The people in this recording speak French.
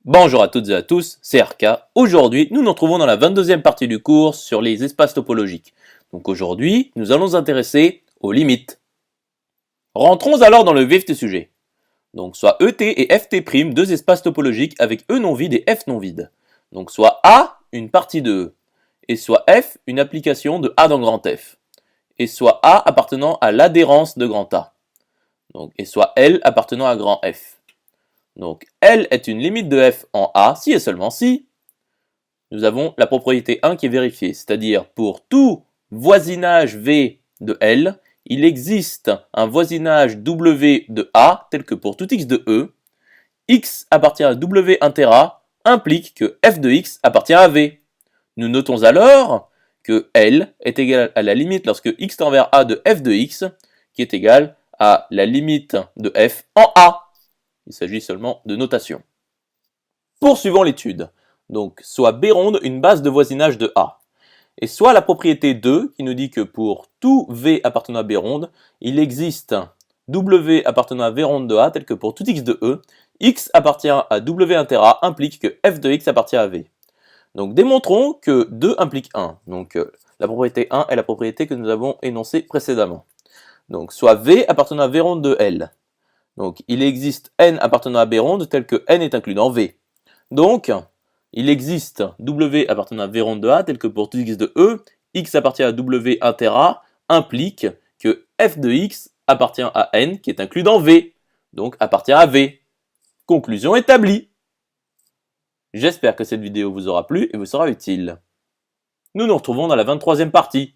Bonjour à toutes et à tous, c'est RK. Aujourd'hui, nous nous retrouvons dans la 22e partie du cours sur les espaces topologiques. Donc aujourd'hui, nous allons nous intéresser aux limites. Rentrons alors dans le vif du sujet. Donc soit ET et FT', deux espaces topologiques avec E non vide et F non vide. Donc soit A, une partie de E, et soit F, une application de A dans grand F, et soit A appartenant à l'adhérence de grand A, donc, et soit L appartenant à grand F. Donc L est une limite de f en A si et seulement si nous avons la propriété 1 qui est vérifiée, c'est-à-dire pour tout voisinage V de L, il existe un voisinage W de A tel que pour tout x de E, x appartient à W inter A implique que f de x appartient à V. Nous notons alors que L est égal à la limite lorsque x tend vers A de f de x, qui est égal à la limite de f en A. Il s'agit seulement de notation. Poursuivons l'étude. Donc, soit B ronde une base de voisinage de A. Et soit la propriété 2 qui nous dit que pour tout V appartenant à B ronde, il existe W appartenant à V ronde de A tel que pour tout x de E, x appartient à W inter A implique que f de x appartient à V. Donc démontrons que 2 implique 1. Donc la propriété 1 est la propriété que nous avons énoncée précédemment. Donc soit V appartenant à V ronde de L. Donc, il existe n appartenant à B ronde tel que n est inclus dans V. Donc, il existe W appartenant à V ronde de A tel que pour tout x de E, x appartient à W inter A, implique que f de x appartient à n qui est inclus dans V, donc appartient à V. Conclusion établie. J'espère que cette vidéo vous aura plu et vous sera utile. Nous nous retrouvons dans la 23e partie.